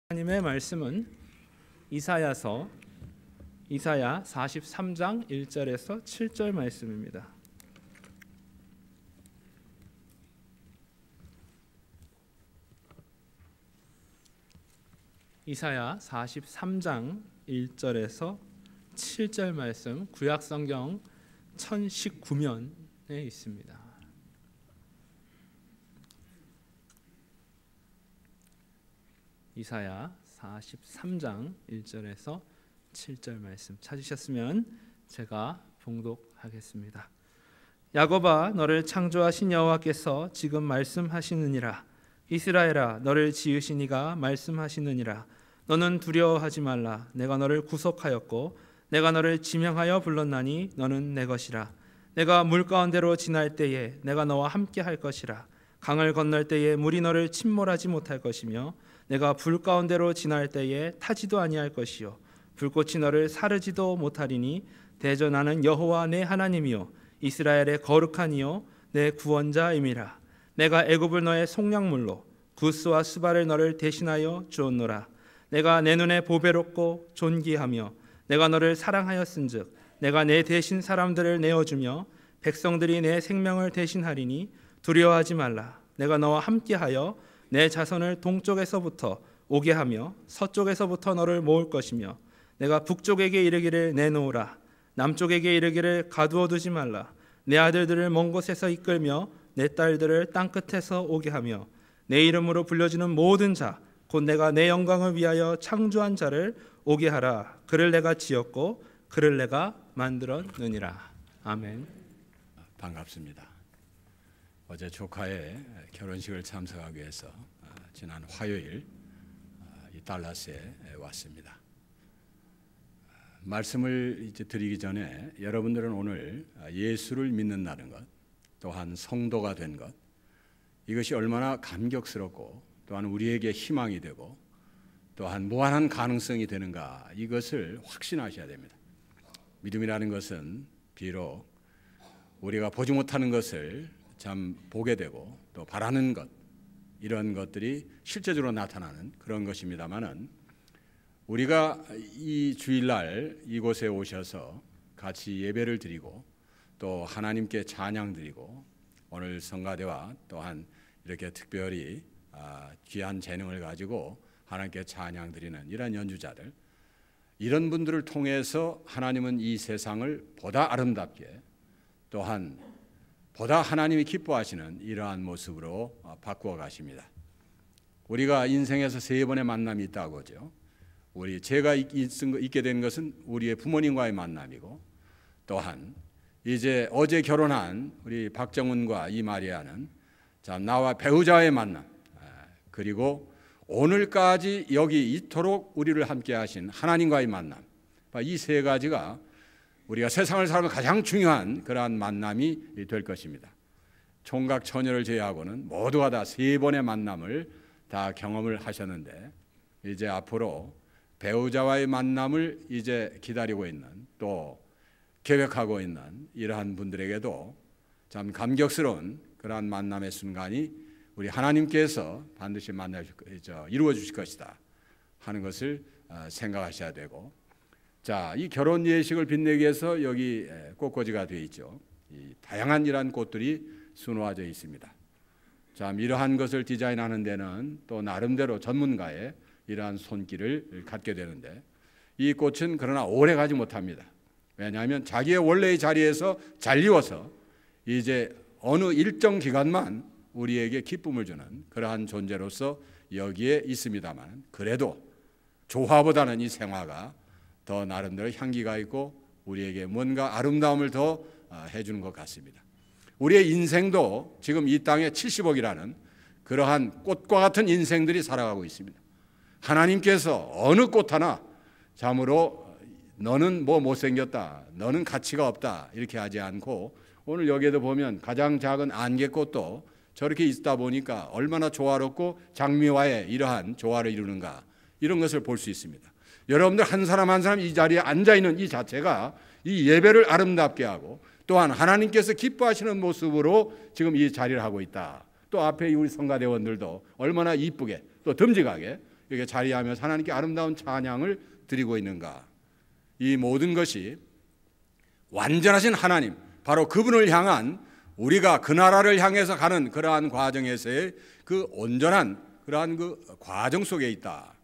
하나님의 말씀은 이사야 43장 1절에서 7절 말씀입니다. 이사야 43장 1절에서 7절 말씀, 구약성경 1019면에 있습니다. 이사야 43장 1절에서 7절 말씀 찾으셨으면 제가 봉독하겠습니다. 야곱아, 너를 창조하신 여호와께서 지금 말씀하시느니라. 이스라엘아, 너를 지으신 이가 말씀하시느니라. 너는 두려워하지 말라. 내가 너를 구속하였고 내가 너를 지명하여 불렀나니 너는 내 것이라. 내가 물 가운데로 지날 때에 내가 너와 함께 할 것이라. 강을 건널 때에 물이 너를 침몰하지 못할 것이며 내가 불 가운데로 지날 때에 타지도 아니할 것이요 불꽃이 너를 사르지도 못하리니 대저 나는 여호와 내 하나님이요 이스라엘의 거룩한 이요 내 구원자임이라. 내가 애굽을 너의 속량물로 구스와 스바를 너를 대신하여 주었노라. 내가 내 눈에 보배롭고 존귀하며 내가 너를 사랑하였은즉 내가 내 대신 사람들을 내어주며 백성들이 내 생명을 대신하리니 두려워하지 말라. 내가 너와 함께하여 내 자손을 동쪽에서부터 오게 하며 서쪽에서부터 너를 모을 것이며 내가 북쪽에게 이르기를 내놓으라. 남쪽에게 이르기를 가두어 두지 말라. 내 아들들을 먼 곳에서 이끌며 내 딸들을 땅끝에서 오게 하며 내 이름으로 불려지는 모든 자 곧 내가 내 영광을 위하여 창조한 자를 오게 하라. 그를 내가 지었고 그를 내가 만들었느니라. 아멘. 반갑습니다. 어제 조카의 결혼식을 참석하기 위해서 지난 화요일 이 달라스에 왔습니다. 말씀을 이제 드리기 전에 여러분들은 오늘 예수를 믿는다는 것, 또한 성도가 된 것, 이것이 얼마나 감격스럽고 또한 우리에게 희망이 되고 또한 무한한 가능성이 되는가, 이것을 확신하셔야 됩니다. 믿음이라는 것은 비록 우리가 보지 못하는 것을 참 보게 되고 또 바라는 것, 이런 것들이 실제적으로 나타나는 그런 것입니다만은, 우리가 이 주일날 이곳에 오셔서 같이 예배를 드리고 또 하나님께 찬양 드리고 오늘 성가대와 또한 이렇게 특별히 귀한 재능을 가지고 하나님께 찬양 드리는 이런 연주자들, 이런 분들을 통해서 하나님은 이 세상을 보다 아름답게 또한 보다 하나님이 기뻐하시는 이러한 모습으로 바꾸어 가십니다. 우리가 인생에서 세 번의 만남이 있다고 하죠. 제가 있게 된 것은 우리의 부모님과의 만남이고, 또한 이제 어제 결혼한 우리 박정훈과 이마리아는 나와 배우자의 만남, 그리고 오늘까지 여기 이토록 우리를 함께 하신 하나님과의 만남, 이 세 가지가 우리가 세상을 살면 가장 중요한 그러한 만남이 될 것입니다. 총각 처녀를 제외하고는 모두가 다 세 번의 만남을 다 경험을 하셨는데, 이제 앞으로 배우자와의 만남을 이제 기다리고 있는, 또 계획하고 있는 이러한 분들에게도 참 감격스러운 그러한 만남의 순간이 우리 하나님께서 반드시 이루어 주실 것이다 하는 것을 생각하셔야 되고, 이 결혼 예식을 빛내기 위해서 여기 꽃꽂이가 되어 있죠. 이 다양한 이러한 꽃들이 수놓아져 있습니다. 이러한 것을 디자인하는 데는 또 나름대로 전문가의 이러한 손길을 갖게 되는데, 이 꽃은 그러나 오래 가지 못합니다. 왜냐하면 자기의 원래의 자리에서 잘리워서 이제 어느 일정 기간만 우리에게 기쁨을 주는 그러한 존재로서 여기에 있습니다만, 그래도 조화보다는 이 생화가 더 나름대로 향기가 있고 우리에게 뭔가 아름다움을 더 해주는 것 같습니다. 우리의 인생도 지금 이 땅에 70억이라는 그러한 꽃과 같은 인생들이 살아가고 있습니다. 하나님께서 어느 꽃 하나 참으로 너는 뭐 못생겼다, 너는 가치가 없다 이렇게 하지 않고, 오늘 여기에도 보면 가장 작은 안개꽃도 저렇게 있다 보니까 얼마나 조화롭고 장미와의 이러한 조화를 이루는가, 이런 것을 볼 수 있습니다. 여러분들 한 사람 한 사람 이 자리에 앉아있는 이 자체가 이 예배를 아름답게 하고, 또한 하나님께서 기뻐하시는 모습으로 지금 이 자리를 하고 있다. 또 앞에 우리 성가대원들도 얼마나 이쁘게 또 듬직하게 이렇게 자리하면서 하나님께 아름다운 찬양을 드리고 있는가? 이 모든 것이 완전하신 하나님, 바로 그분을 향한 우리가 그 나라를 향해서 가는 그러한 과정에서의 그 온전한 그러한 그 과정 속에 있다.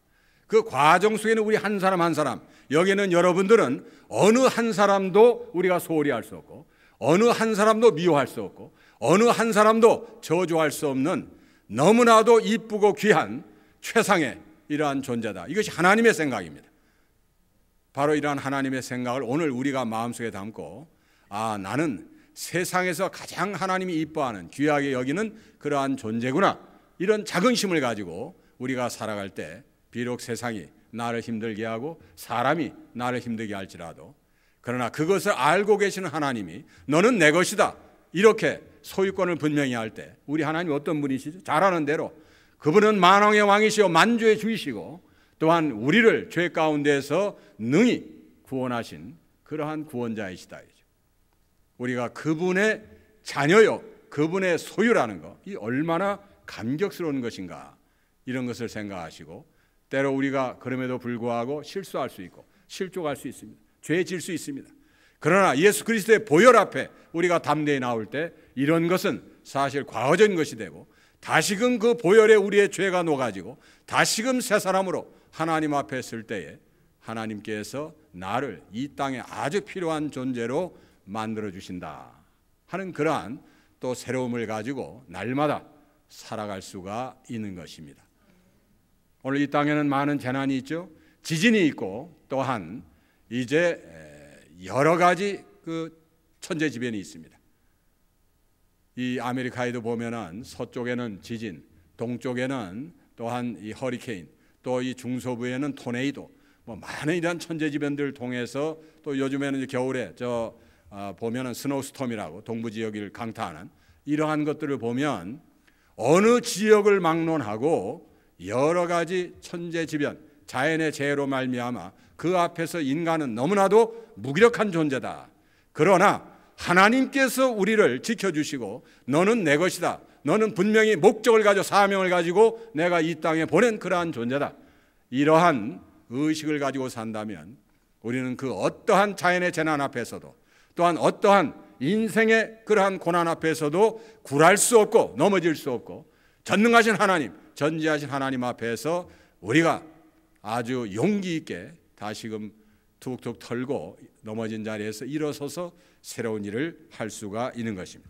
그 과정 속에는 우리 한 사람 한 사람, 여기는 여러분들은 어느 한 사람도 우리가 소홀히 할 수 없고, 어느 한 사람도 미워할 수 없고, 어느 한 사람도 저주할 수 없는 너무나도 이쁘고 귀한 최상의 이러한 존재다. 이것이 하나님의 생각입니다. 바로 이러한 하나님의 생각을 오늘 우리가 마음속에 담고, 나는 세상에서 가장 하나님이 이뻐하는 귀하게 여기는 그러한 존재구나, 이런 자긍심을 가지고 우리가 살아갈 때 비록 세상이 나를 힘들게 하고 사람이 나를 힘들게 할지라도, 그러나 그것을 알고 계시는 하나님이 너는 내 것이다, 이렇게 소유권을 분명히 할 때 우리 하나님이 어떤 분이시죠? 잘 아는 대로 그분은 만왕의 왕이시오 만주의 주이시고, 또한 우리를 죄 가운데서 능히 구원하신 그러한 구원자이시다. 우리가 그분의 자녀요, 그분의 소유라는 것, 이 얼마나 감격스러운 것인가, 이런 것을 생각하시고, 때로 우리가 그럼에도 불구하고 실수할 수 있고 실족할 수 있습니다. 죄 질 수 있습니다. 그러나 예수 그리스도의 보혈 앞에 우리가 담대히 나올 때 이런 것은 사실 과거적인 것이 되고, 다시금 그 보혈에 우리의 죄가 녹아지고 다시금 새 사람으로 하나님 앞에 설 때에 하나님께서 나를 이 땅에 아주 필요한 존재로 만들어 주신다 하는 그러한 또 새로움을 가지고 날마다 살아갈 수가 있는 것입니다. 오늘 이 땅에는 많은 재난이 있죠. 지진이 있고, 또한 이제 여러 가지 그 천재지변이 있습니다. 이 아메리카에도 보면은 서쪽에는 지진, 동쪽에는 또한 이 허리케인, 또 이 중서부에는 토네이도, 많은 이러한 천재지변들을 통해서, 또 요즘에는 이제 겨울에 보면은 스노우스톰이라고 동부 지역을 강타하는 이러한 것들을 보면 어느 지역을 막론하고 여러 가지 천재지변, 자연의 재해로 말미암아 그 앞에서 인간은 너무나도 무기력한 존재다. 그러나 하나님께서 우리를 지켜주시고 너는 내 것이다, 너는 분명히 목적을 가지고 사명을 가지고 내가 이 땅에 보낸 그러한 존재다, 이러한 의식을 가지고 산다면 우리는 그 어떠한 자연의 재난 앞에서도, 또한 어떠한 인생의 그러한 고난 앞에서도 굴할 수 없고 넘어질 수 없고, 전능하신 하나님, 전지하신 하나님 앞에서 우리가 아주 용기 있게 다시금 툭툭 털고 넘어진 자리에서 일어서서 새로운 일을 할 수가 있는 것입니다.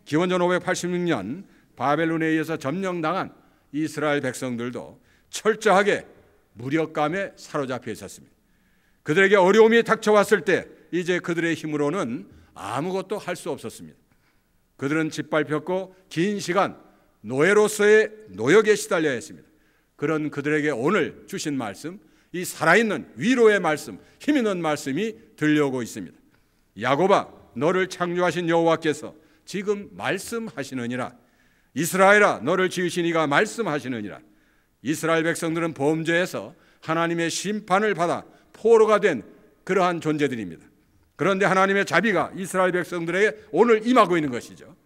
기원전 586년 바벨론에 의해서 점령당한 이스라엘 백성들도 철저하게 무력감에 사로잡혀 있었습니다. 그들에게 어려움이 닥쳐왔을 때 이제 그들의 힘으로는 아무것도 할 수 없었습니다. 그들은 짓밟혔고 긴 시간 노예로서의 노역에 시달려야 했습니다. 그런 그들에게 오늘 주신 말씀, 이 살아있는 위로의 말씀, 힘있는 말씀이 들려오고 있습니다. 야곱아, 너를 창조하신 여호와께서 지금 말씀하시느니라. 이스라엘아, 너를 지으신 이가 말씀하시느니라. 이스라엘 백성들은 범죄에서 하나님의 심판을 받아 포로가 된 그러한 존재들입니다. 그런데 하나님의 자비가 이스라엘 백성들에게 오늘 임하고 있는 것이죠.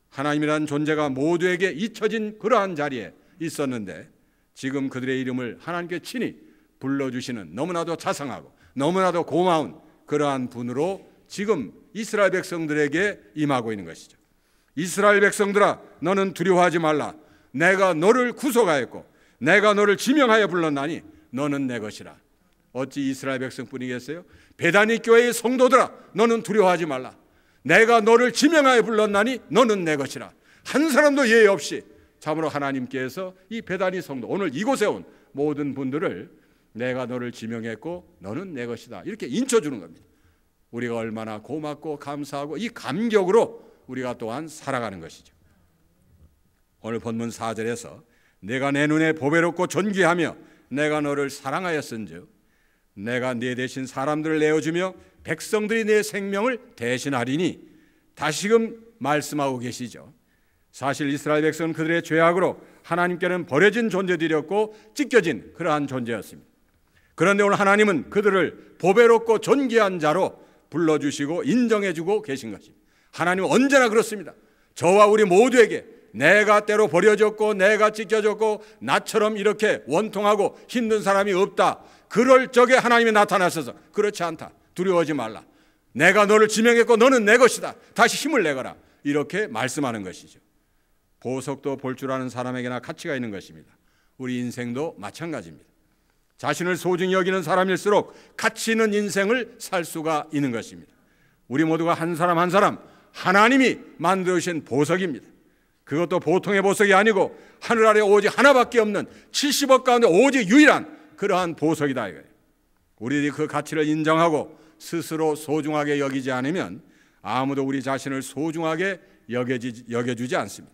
하나님이라는 존재가 모두에게 잊혀진 그러한 자리에 있었는데 지금 그들의 이름을 하나님께 친히 불러주시는 너무나도 자상하고 너무나도 고마운 그러한 분으로 지금 이스라엘 백성들에게 임하고 있는 것이죠. 이스라엘 백성들아, 너는 두려워하지 말라. 내가 너를 구속하였고 내가 너를 지명하여 불렀나니 너는 내 것이라. 어찌 이스라엘 백성뿐이겠어요? 베다니 교회의 성도들아, 너는 두려워하지 말라. 내가 너를 지명하여 불렀나니 너는 내 것이라. 한 사람도 예외 없이 참으로 하나님께서 이 베다니 성도, 오늘 이곳에 온 모든 분들을 내가 너를 지명했고 너는 내 것이다, 이렇게 인쳐주는 겁니다. 우리가 얼마나 고맙고 감사하고 이 감격으로 우리가 또한 살아가는 것이죠. 오늘 본문 4절에서 내가 내 눈에 보배롭고 존귀하며 내가 너를 사랑하였은즉 내가 네 대신 사람들을 내어주며 백성들이 내 생명을 대신하리니, 다시금 말씀하고 계시죠. 사실 이스라엘 백성은 그들의 죄악으로 하나님께는 버려진 존재들이었고 찢겨진 그러한 존재였습니다. 그런데 오늘 하나님은 그들을 보배롭고 존귀한 자로 불러주시고 인정해주고 계신 것입니다. 하나님은 언제나 그렇습니다. 저와 우리 모두에게 내가 때로 버려졌고 내가 찢겨졌고 나처럼 이렇게 원통하고 힘든 사람이 없다. 그럴 적에 하나님이 나타나셔서 그렇지 않다. 두려워하지 말라. 내가 너를 지명했고 너는 내 것이다. 다시 힘을 내거라. 이렇게 말씀하는 것이죠. 보석도 볼 줄 아는 사람에게나 가치가 있는 것입니다. 우리 인생도 마찬가지입니다. 자신을 소중히 여기는 사람일수록 가치 있는 인생을 살 수가 있는 것입니다. 우리 모두가 한 사람 한 사람 하나님이 만들어주신 보석입니다. 그것도 보통의 보석이 아니고 하늘 아래 오직 하나밖에 없는 70억 가운데 오직 유일한 그러한 보석이다 이거예요. 우리들이 그 가치를 인정하고 스스로 소중하게 여기지 않으면 아무도 우리 자신을 소중하게 여겨주지 않습니다.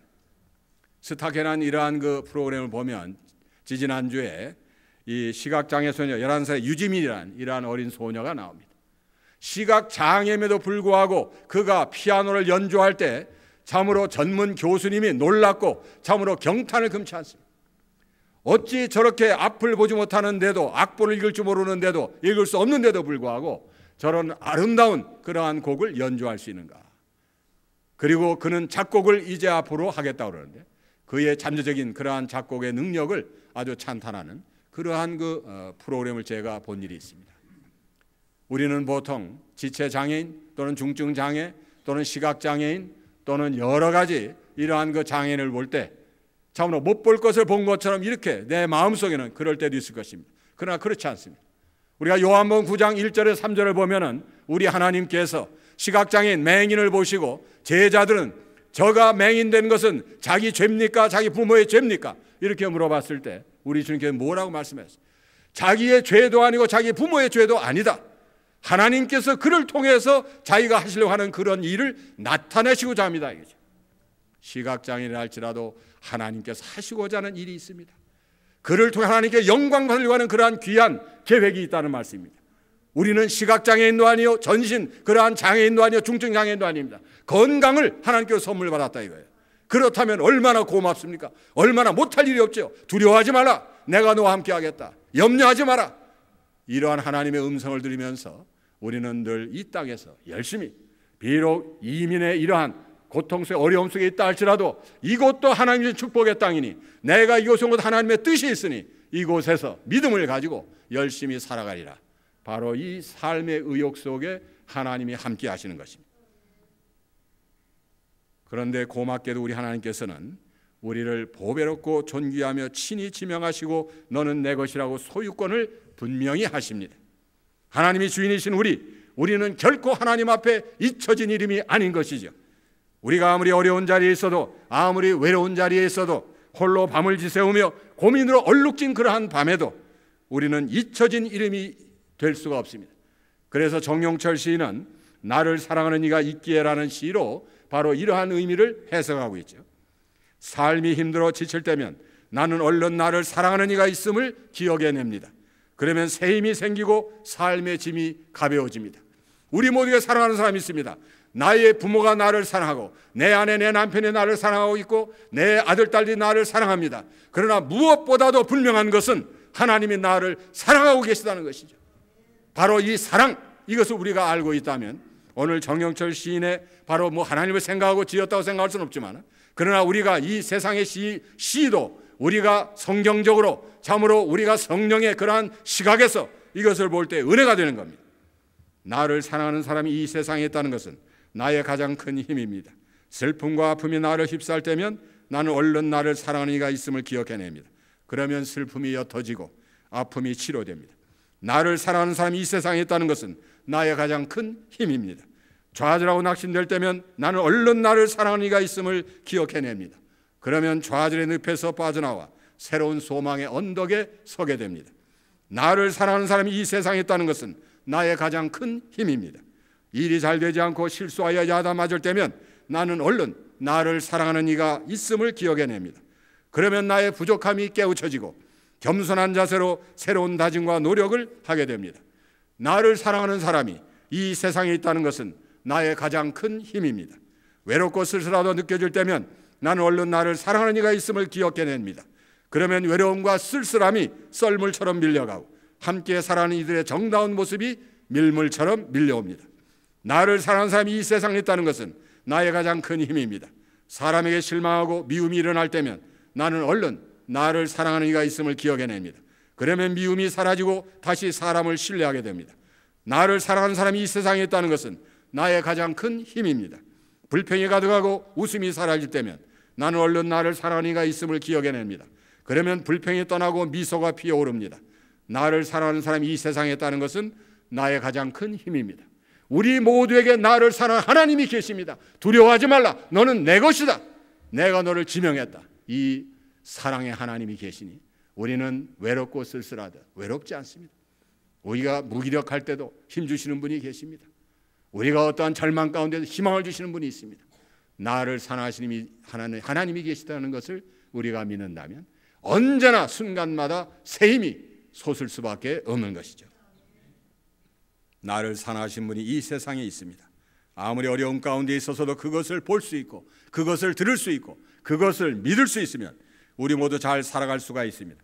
스타케란 이러한 그 프로그램을 보면 지지난주에 이 시각장애 소녀 11살의 유지민이라는 이러한 어린 소녀가 나옵니다. 시각장애임에도 불구하고 그가 피아노를 연주할 때 참으로 전문 교수님이 놀랍고 참으로 경탄을 금치 않습니다. 어찌 저렇게 앞을 보지 못하는데도 악보를 읽을 줄 모르는데도 읽을 수 없는데도 불구하고 저런 아름다운 그러한 곡을 연주할 수 있는가. 그리고 그는 작곡을 이제 앞으로 하겠다고 그러는데 그의 잠재적인 그러한 작곡의 능력을 아주 찬탄하는 그러한 그 프로그램을 제가 본 일이 있습니다. 우리는 보통 지체장애인 또는 중증장애 또는 시각장애인 또는 여러 가지 이러한 그 장애인을 볼 때 참으로 못 볼 것을 본 것처럼 이렇게 내 마음속에는 그럴 때도 있을 것입니다. 그러나 그렇지 않습니다. 우리가 요한복음 9장 1절에 3절을 보면은 우리 하나님께서 시각장애인 맹인을 보시고 제자들은 저가 맹인된 것은 자기 죄입니까? 자기 부모의 죄입니까? 이렇게 물어봤을 때 우리 주님께서 뭐라고 말씀하셨어요? 자기의 죄도 아니고 자기 부모의 죄도 아니다. 하나님께서 그를 통해서 자기가 하시려고 하는 그런 일을 나타내시고자 합니다. 이거죠. 시각장애인을 할지라도 하나님께서 하시고자 하는 일이 있습니다. 그를 통해 하나님께 영광 받으려고 하는 그러한 귀한 계획이 있다는 말씀입니다. 우리는 시각장애인도 아니요 전신 그러한 장애인도 아니요 중증장애인도 아닙니다. 건강을 하나님께서 선물 받았다 이거예요. 그렇다면 얼마나 고맙습니까? 얼마나 못할 일이 없죠. 두려워하지 마라. 내가 너와 함께 하겠다. 염려하지 마라. 이러한 하나님의 음성을 들으면서 우리는 늘 이 땅에서 열심히 비록 이민의 이러한 고통 속에 어려움 속에 있다 할지라도 이곳도 하나님의 축복의 땅이니 내가 이곳에 온 곳 하나님의 뜻이 있으니 이곳에서 믿음을 가지고 열심히 살아가리라. 바로 이 삶의 의욕 속에 하나님이 함께 하시는 것입니다. 그런데 고맙게도 우리 하나님께서는 우리를 보배롭고 존귀하며 친히 지명하시고 너는 내 것이라고 소유권을 분명히 하십니다. 하나님이 주인이신 우리는 결코 하나님 앞에 잊혀진 이름이 아닌 것이죠. 우리가 아무리 어려운 자리에 있어도 아무리 외로운 자리에 있어도 홀로 밤을 지새우며 고민으로 얼룩진 그러한 밤에도 우리는 잊혀진 이름이 될 수가 없습니다. 그래서 정용철 시인은 나를 사랑하는 이가 있기에라는 시로 바로 이러한 의미를 해석하고 있죠. 삶이 힘들어 지칠 때면 나는 얼른 나를 사랑하는 이가 있음을 기억해냅니다. 그러면 새 힘이 생기고 삶의 짐이 가벼워집니다. 우리 모두가 사랑하는 사람이 있습니다. 나의 부모가 나를 사랑하고 내 아내 내 남편이 나를 사랑하고 있고 내 아들 딸이 나를 사랑합니다. 그러나 무엇보다도 분명한 것은 하나님이 나를 사랑하고 계시다는 것이죠. 바로 이 사랑, 이것을 우리가 알고 있다면 오늘 정영철 시인의 바로 하나님을 생각하고 지었다고 생각할 수는 없지만 그러나 우리가 이 세상의 시도 우리가 성경적으로 참으로 우리가 성령의 그러한 시각에서 이것을 볼 때 은혜가 되는 겁니다. 나를 사랑하는 사람이 이 세상에 있다는 것은 나의 가장 큰 힘입니다. 슬픔과 아픔이 나를 휩싸을 때면 나는 얼른 나를 사랑하는 이가 있음을 기억해냅니다. 그러면 슬픔이 옅어지고 아픔이 치료됩니다. 나를 사랑하는 사람이 이 세상에 있다는 것은 나의 가장 큰 힘입니다. 좌절하고 낙심될 때면 나는 얼른 나를 사랑하는 이가 있음을 기억해냅니다. 그러면 좌절의 늪에서 빠져나와 새로운 소망의 언덕에 서게 됩니다. 나를 사랑하는 사람이 이 세상에 있다는 것은 나의 가장 큰 힘입니다. 일이 잘 되지 않고 실수하여 야단 맞을 때면 나는 얼른 나를 사랑하는 이가 있음을 기억해냅니다. 그러면 나의 부족함이 깨우쳐지고 겸손한 자세로 새로운 다짐과 노력을 하게 됩니다. 나를 사랑하는 사람이 이 세상에 있다는 것은 나의 가장 큰 힘입니다. 외롭고 쓸쓸하다 느껴질 때면 나는 얼른 나를 사랑하는 이가 있음을 기억해냅니다. 그러면 외로움과 쓸쓸함이 썰물처럼 밀려가고 함께 살아가는 이들의 정다운 모습이 밀물처럼 밀려옵니다. 나를 사랑하는 사람이 이 세상에 있다는 것은 나의 가장 큰 힘입니다. 사람에게 실망하고 미움이 일어날 때면 나는 얼른 나를 사랑하는 이가 있음을 기억해냅니다. 그러면 미움이 사라지고 다시 사람을 신뢰하게 됩니다. 나를 사랑하는 사람이 이 세상에 있다는 것은 나의 가장 큰 힘입니다. 불평이 가득하고 웃음이 사라질 때면 나는 얼른 나를 사랑하는 이가 있음을 기억해냅니다. 그러면 불평이 떠나고 미소가 피어오릅니다. 나를 사랑하는 사람이 이 세상에 있다는 것은 나의 가장 큰 힘입니다. 우리 모두에게 나를 사랑하는 하나님이 계십니다. 두려워하지 말라. 너는 내 것이다. 내가 너를 지명했다. 이 사랑의 하나님이 계시니 우리는 외롭고 쓸쓸하다 외롭지 않습니다. 우리가 무기력할 때도 힘주시는 분이 계십니다. 우리가 어떠한 절망 가운데도 희망을 주시는 분이 있습니다. 나를 사랑하시는 하나님이 계시다는 것을 우리가 믿는다면 언제나 순간마다 새 힘이 솟을 수밖에 없는 것이죠. 나를 사랑하신 분이 이 세상에 있습니다. 아무리 어려움 가운데 있어서도 그것을 볼 수 있고 그것을 들을 수 있고 그것을 믿을 수 있으면 우리 모두 잘 살아갈 수가 있습니다.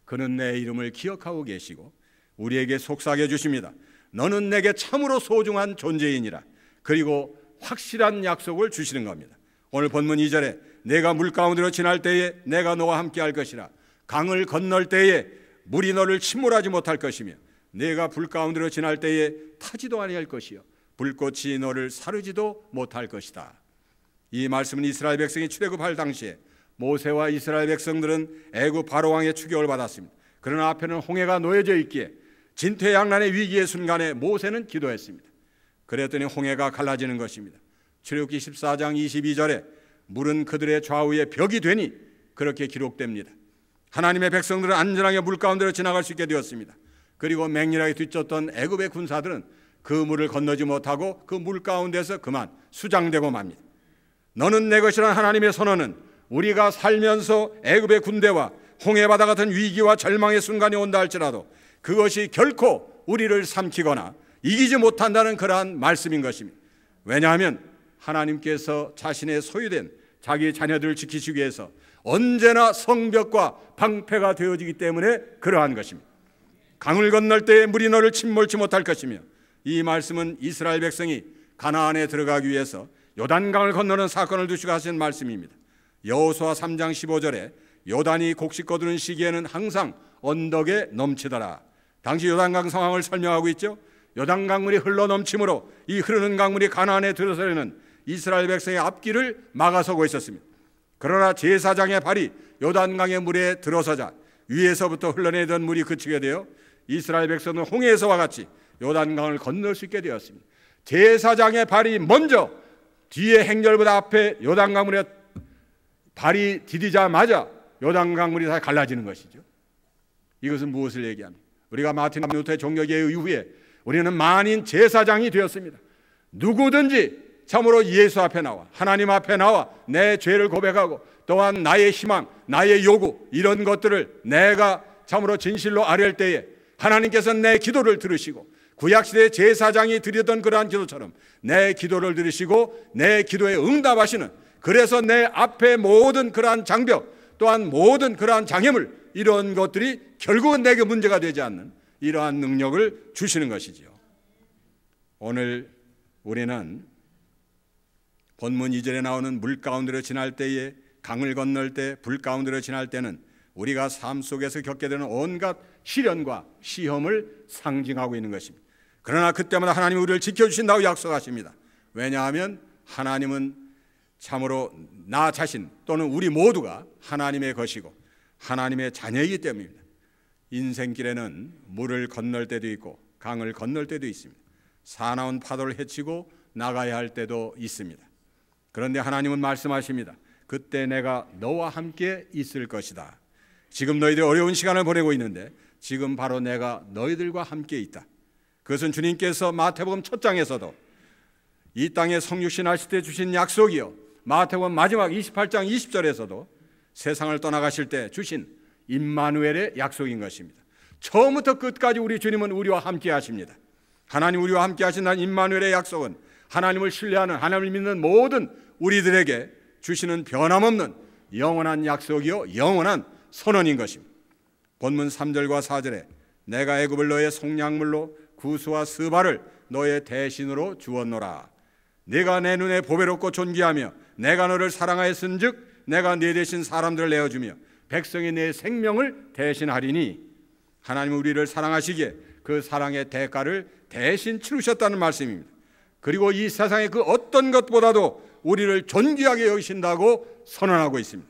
그는 내 이름을 기억하고 계시고 우리에게 속삭여 주십니다. 너는 내게 참으로 소중한 존재이니라. 그리고 확실한 약속을 주시는 겁니다. 오늘 본문 2절에 내가 물 가운데로 지날 때에 내가 너와 함께 할 것이라. 강을 건널 때에 물이 너를 침몰하지 못할 것이며 내가 불 가운데로 지날 때에 타지도 아니할 것이요 불꽃이 너를 사르지도 못할 것이다. 이 말씀은 이스라엘 백성이 출애굽할 당시에 모세와 이스라엘 백성들은 애굽 바로왕의 추격을 받았습니다. 그러나 앞에는 홍해가 놓여져 있기에 진퇴양난의 위기의 순간에 모세는 기도했습니다. 그랬더니 홍해가 갈라지는 것입니다. 출애굽기 14장 22절에 물은 그들의 좌우에 벽이 되니 그렇게 기록됩니다. 하나님의 백성들은 안전하게 물 가운데로 지나갈 수 있게 되었습니다. 그리고 맹렬하게 뒤쫓던 애굽의 군사들은 그 물을 건너지 못하고 그 물 가운데서 그만 수장되고 맙니다. 너는 내 것이란 하나님의 선언은 우리가 살면서 애굽의 군대와 홍해바다 같은 위기와 절망의 순간이 온다 할지라도 그것이 결코 우리를 삼키거나 이기지 못한다는 그러한 말씀인 것입니다. 왜냐하면 하나님께서 자신의 소유된 자기 자녀들을 지키시기 위해서 언제나 성벽과 방패가 되어지기 때문에 그러한 것입니다. 강을 건널 때에 물이 너를 침몰치 못할 것이며 이 말씀은 이스라엘 백성이 가나안에 들어가기 위해서 요단강을 건너는 사건을 두시고 하신 말씀입니다. 여호수아 3장 15절에 요단이 곡식 거두는 시기에는 항상 언덕에 넘치더라. 당시 요단강 상황을 설명하고 있죠. 요단강물이 흘러 넘침으로 이 흐르는 강물이 가나안에 들어서려는 이스라엘 백성의 앞길을 막아서고 있었습니다. 그러나 제사장의 발이 요단강의 물에 들어서자 위에서부터 흘러내던 물이 그치게 되어 이스라엘 백성은 홍해에서와 같이 요단강을 건널 수 있게 되었습니다. 제사장의 발이 먼저 뒤에 행렬보다 앞에 요단강물에 발이 디디자마자 요단강물이 다 갈라지는 것이죠. 이것은 무엇을 얘기합니까? 우리가 마틴 루터의 종교개혁 이후에 우리는 만인 제사장이 되었습니다. 누구든지 참으로 예수 앞에 나와 하나님 앞에 나와 내 죄를 고백하고 또한 나의 희망, 나의 요구 이런 것들을 내가 참으로 진실로 아뢰을 때에 하나님께서는 내 기도를 들으시고 구약시대 제사장이 드리던 그러한 기도처럼 내 기도를 들으시고 내 기도에 응답하시는, 그래서 내 앞에 모든 그러한 장벽 또한 모든 그러한 장애물 이런 것들이 결국은 내게 문제가 되지 않는 이러한 능력을 주시는 것이지요. 오늘 우리는 본문 2절에 나오는 물 가운데로 지날 때에 강을 건널 때 불 가운데로 지날 때는 우리가 삶 속에서 겪게 되는 온갖 시련과 시험을 상징하고 있는 것입니다. 그러나 그때마다 하나님이 우리를 지켜주신다고 약속하십니다. 왜냐하면 하나님은 참으로 나 자신 또는 우리 모두가 하나님의 것이고 하나님의 자녀이기 때문입니다. 인생길에는 물을 건널 때도 있고 강을 건널 때도 있습니다. 사나운 파도를 헤치고 나가야 할 때도 있습니다. 그런데 하나님은 말씀하십니다. 그때 내가 너와 함께 있을 것이다. 지금 너희들 어려운 시간을 보내고 있는데 지금 바로 내가 너희들과 함께 있다. 그것은 주님께서 마태복음 첫 장에서도 이 땅에 성육신 하실 때 주신 약속이요, 마태복음 마지막 28장 20절에서도 세상을 떠나가실 때 주신 임마누엘의 약속인 것입니다. 처음부터 끝까지 우리 주님은 우리와 함께 하십니다. 하나님 우리와 함께 하신다는 임마누엘의 약속은 하나님을 신뢰하는, 하나님을 믿는 모든 우리들에게 주시는 변함없는 영원한 약속이요 영원한 선언인 것입니다. 본문 3절과 4절에 내가 애굽을 너의 속량물로 구스와 스바를 너의 대신으로 주었노라. 네가 내 눈에 보배롭고 존귀하며 내가 너를 사랑하였은즉 내가 네 대신 사람들을 내어주며 백성이 내 생명을 대신하리니 하나님은 우리를 사랑하시기에 그 사랑의 대가를 대신 치르셨다는 말씀입니다. 그리고 이 세상의 그 어떤 것보다도 우리를 존귀하게 여기신다고 선언하고 있습니다.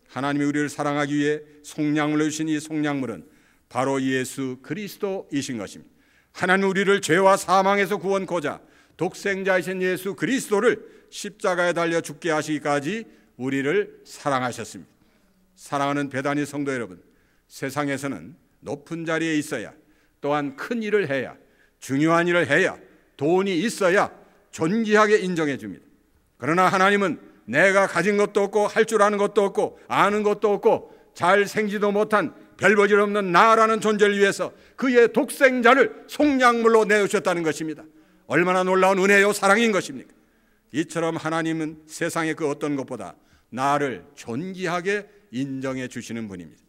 하나님이 우리를 사랑하기 위해 속량물로 주신 이 속량물은 바로 예수 그리스도이신 것입니다. 하나님은 우리를 죄와 사망에서 구원코자 독생자이신 예수 그리스도를 십자가에 달려 죽게 하시기까지 우리를 사랑하셨습니다. 사랑하는 베다니 성도 여러분, 세상에서는 높은 자리에 있어야, 또한 큰 일을 해야, 중요한 일을 해야, 돈이 있어야 존귀하게 인정해 줍니다. 그러나 하나님은 내가 가진 것도 없고 할 줄 아는 것도 없고 아는 것도 없고 잘 생기도 못한 별볼일 없는 나라는 존재를 위해서 그의 독생자를 속량물로 내주셨다는 것입니다. 얼마나 놀라운 은혜요 사랑인 것입니까? 이처럼 하나님은 세상의 그 어떤 것보다 나를 존귀하게 인정해 주시는 분입니다.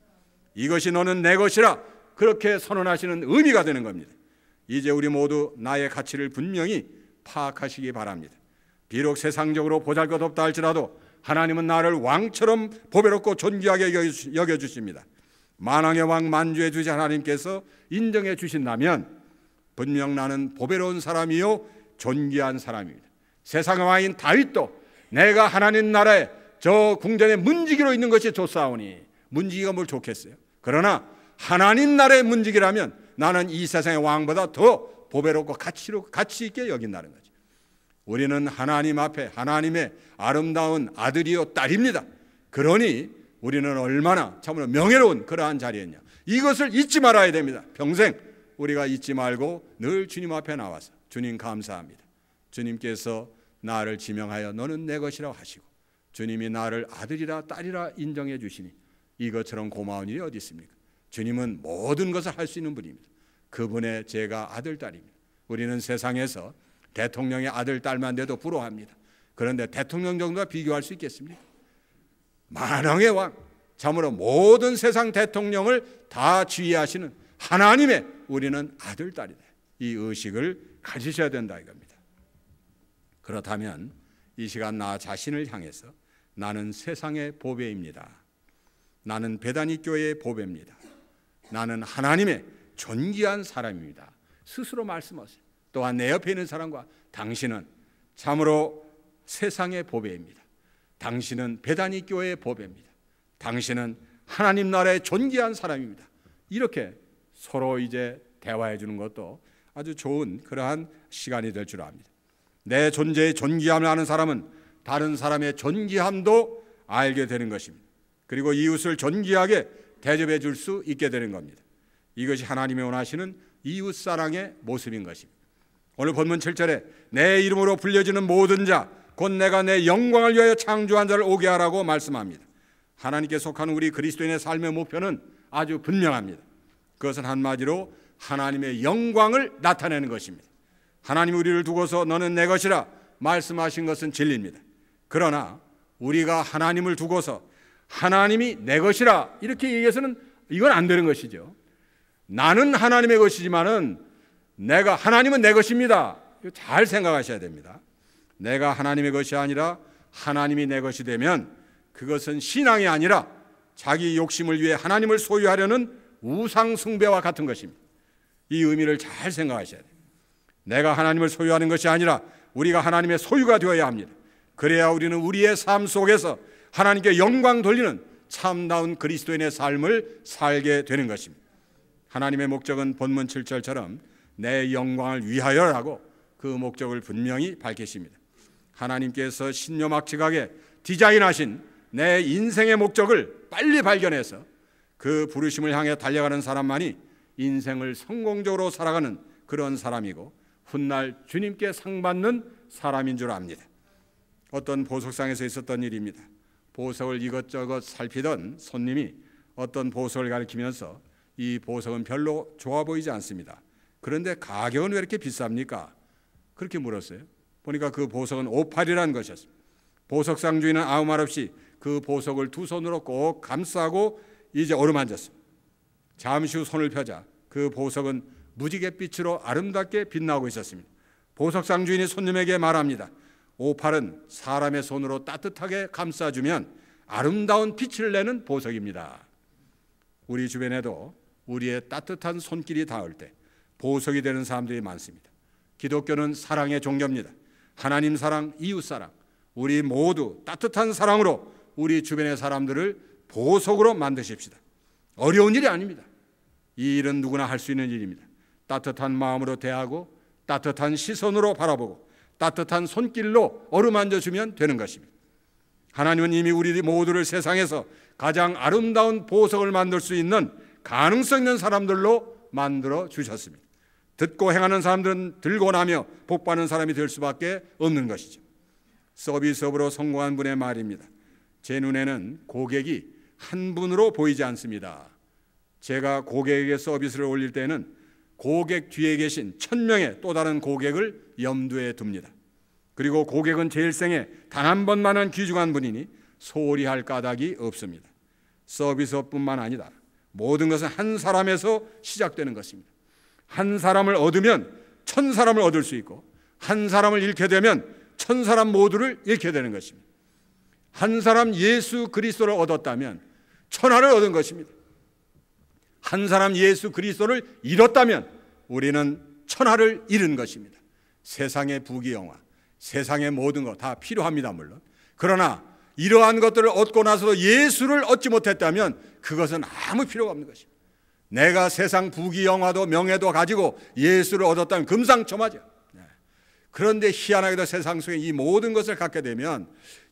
이것이 너는 내 것이라 그렇게 선언하시는 의미가 되는 겁니다. 이제 우리 모두 나의 가치를 분명히 파악하시기 바랍니다. 비록 세상적으로 보잘것없다 할지라도 하나님은 나를 왕처럼 보배롭고 존귀하게 여겨주십니다. 만왕의 왕 만주의 주신 하나님께서 인정해 주신다면 분명 나는 보배로운 사람이요 존귀한 사람입니다. 세상의 왕인 다윗도 내가 하나님 나라에 저 궁전에 문지기로 있는 것이 좋사오니, 문지기가 뭘 좋겠어요? 그러나 하나님 나라의 문지기라면 나는 이 세상의 왕보다 더 보배롭고 가치 있게 여긴다는 거죠. 우리는 하나님 앞에 하나님의 아름다운 아들이요 딸입니다. 그러니 우리는 얼마나 참으로 명예로운 그러한 자리였냐, 이것을 잊지 말아야 됩니다. 평생 우리가 잊지 말고 늘 주님 앞에 나와서 주님 감사합니다, 주님께서 나를 지명하여 너는 내 것이라고 하시고 주님이 나를 아들이라 딸이라 인정해 주시니 이것처럼 고마운 일이 어디 있습니까? 주님은 모든 것을 할 수 있는 분입니다. 그분의 제가 아들 딸입니다. 우리는 세상에서 대통령의 아들 딸만 돼도 부러워합니다. 그런데 대통령 정도와 비교할 수 있겠습니까? 만왕의 왕, 참으로 모든 세상 대통령을 다 지휘하시는 하나님의 우리는 아들 딸이다, 이 의식을 가지셔야 된다 이겁니다. 그렇다면 이 시간 나 자신을 향해서 나는 세상의 보배입니다, 나는 베다니 교회의 보배입니다, 나는 하나님의 존귀한 사람입니다, 스스로 말씀하세요. 또한 내 옆에 있는 사람과 당신은 참으로 세상의 보배입니다, 당신은 베다니 교회의 보배입니다, 당신은 하나님 나라의 존귀한 사람입니다. 이렇게 서로 이제 대화해 주는 것도 아주 좋은 그러한 시간이 될 줄 압니다. 내 존재의 존귀함을 아는 사람은 다른 사람의 존귀함도 알게 되는 것입니다. 그리고 이웃을 존귀하게 대접해 줄 수 있게 되는 겁니다. 이것이 하나님이 원하시는 이웃사랑의 모습인 것입니다. 오늘 본문 7절에 내 이름으로 불려지는 모든 자 곧 내가 내 영광을 위하여 창조한 자를 오게 하라고 말씀합니다. 하나님께 속하는 우리 그리스도인의 삶의 목표는 아주 분명합니다. 그것은 한마디로 하나님의 영광을 나타내는 것입니다. 하나님이 우리를 두고서 너는 내 것이라 말씀하신 것은 진리입니다. 그러나 우리가 하나님을 두고서 하나님이 내 것이라 이렇게 얘기해서는 이건 안 되는 것이죠. 나는 하나님의 것이지만은 하나님은 내 것입니다. 잘 생각하셔야 됩니다. 내가 하나님의 것이 아니라 하나님이 내 것이 되면 그것은 신앙이 아니라 자기 욕심을 위해 하나님을 소유하려는 우상 숭배와 같은 것입니다. 이 의미를 잘 생각하셔야 돼요. 내가 하나님을 소유하는 것이 아니라 우리가 하나님의 소유가 되어야 합니다. 그래야 우리는 우리의 삶 속에서 하나님께 영광 돌리는 참다운 그리스도인의 삶을 살게 되는 것입니다. 하나님의 목적은 본문 7절처럼 내 영광을 위하여라고 그 목적을 분명히 밝히십니다. 하나님께서 신묘막측하게 디자인하신 내 인생의 목적을 빨리 발견해서 그 부르심을 향해 달려가는 사람만이 인생을 성공적으로 살아가는 그런 사람이고 훗날 주님께 상 받는 사람인 줄 압니다. 어떤 보석상에서 있었던 일입니다. 보석을 이것저것 살피던 손님이 어떤 보석을 가리키면서 이 보석은 별로 좋아 보이지 않습니다. 그런데 가격은 왜 이렇게 비쌉니까? 그렇게 물었어요. 보니까 그 보석은 오팔이라는 것이었습니다. 보석상 주인은 아무 말 없이 그 보석을 두 손으로 꼭 감싸고 이제 어루만졌습니다. 잠시 후 손을 펴자 그 보석은 무지갯빛으로 아름답게 빛나고 있었습니다. 보석상 주인이 손님에게 말합니다. 오팔은 사람의 손으로 따뜻하게 감싸주면 아름다운 빛을 내는 보석입니다. 우리 주변에도 우리의 따뜻한 손길이 닿을 때 보석이 되는 사람들이 많습니다. 기독교는 사랑의 종교입니다. 하나님 사랑, 이웃 사랑, 우리 모두 따뜻한 사랑으로 우리 주변의 사람들을 보석으로 만드십시다. 어려운 일이 아닙니다. 이 일은 누구나 할 수 있는 일입니다. 따뜻한 마음으로 대하고 따뜻한 시선으로 바라보고 따뜻한 손길로 어루만져주면 되는 것입니다. 하나님은 이미 우리 모두를 세상에서 가장 아름다운 보석을 만들 수 있는 가능성 있는 사람들로 만들어 주셨습니다. 듣고 행하는 사람들은 들고 나며 복받는 사람이 될 수밖에 없는 것이죠. 서비스업으로 성공한 분의 말입니다. 제 눈에는 고객이 한 분으로 보이지 않습니다. 제가 고객에게 서비스를 올릴 때는 고객 뒤에 계신 1000명의 또 다른 고객을 염두에 둡니다. 그리고 고객은 제 일생에 단 한 번만은 귀중한 분이니 소홀히 할 까닭이 없습니다. 서비스업뿐만 아니라 모든 것은 한 사람에서 시작되는 것입니다. 한 사람을 얻으면 1000사람을 얻을 수 있고 한 사람을 잃게 되면 1000사람 모두를 잃게 되는 것입니다. 한 사람 예수 그리스도를 얻었다면 천하를 얻은 것입니다. 한 사람 예수 그리스도를 잃었다면 우리는 천하를 잃은 것입니다. 세상의 부귀영화, 세상의 모든 것 다 필요합니다. 물론. 그러나 이러한 것들을 얻고 나서도 예수를 얻지 못했다면 그것은 아무 필요가 없는 것입니다. 내가 세상 부귀영화도 명예도 가지고 예수를 얻었다면 금상첨화죠. 그런데 희한하게도 세상 속에 이 모든 것을 갖게 되면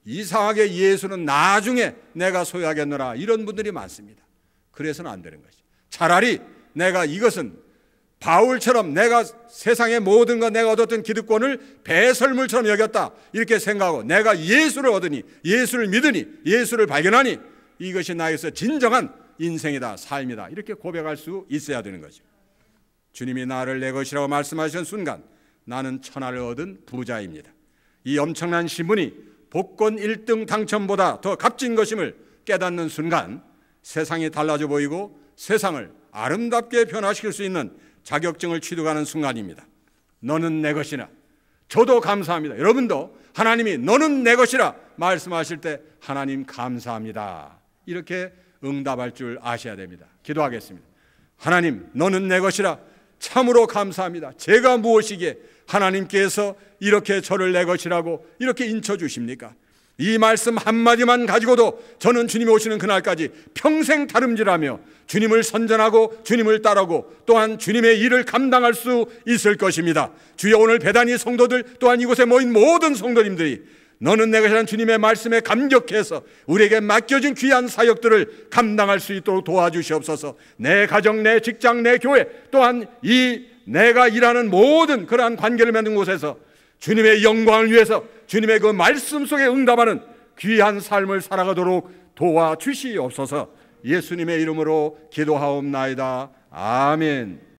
이상하게 예수는 나중에 내가 소유하겠노라 이런 분들이 많습니다. 그래서는 안 되는 것이죠. 차라리 내가 이것은 바울처럼 내가 세상의 모든 것 내가 얻었던 기득권을 배설물처럼 여겼다 이렇게 생각하고 내가 예수를 얻으니 예수를 믿으니 예수를 발견하니 이것이 나에게서 진정한 인생이다 삶이다 이렇게 고백할 수 있어야 되는 거죠. 주님이 나를 내 것이라고 말씀하신 순간 나는 천하를 얻은 부자입니다. 이 엄청난 신분이 복권 1등 당첨보다 더 값진 것임을 깨닫는 순간 세상이 달라져 보이고 세상을 아름답게 변화시킬 수 있는 자격증을 취득하는 순간입니다. 너는 내 것이라. 저도 감사합니다. 여러분도 하나님이 너는 내 것이라 말씀하실 때 하나님 감사합니다. 이렇게 응답할 줄 아셔야 됩니다. 기도하겠습니다. 하나님 너는 내 것이라 참으로 감사합니다. 제가 무엇이기에 하나님께서 이렇게 저를 내 것이라고 이렇게 인쳐주십니까? 이 말씀 한마디만 가지고도 저는 주님이 오시는 그날까지 평생 다름질하며 주님을 선전하고 주님을 따르고 또한 주님의 일을 감당할 수 있을 것입니다. 주여 오늘 배단위 성도들 또한 이곳에 모인 모든 성도님들이 너는 내 것이라는 주님의 말씀에 감격해서 우리에게 맡겨진 귀한 사역들을 감당할 수 있도록 도와주시옵소서. 내 가정, 내 직장, 내 교회 또한 이 내가 일하는 모든 그러한 관계를 맺는 곳에서 주님의 영광을 위해서 주님의 그 말씀 속에 응답하는 귀한 삶을 살아가도록 도와주시옵소서. 예수님의 이름으로 기도하옵나이다. 아멘.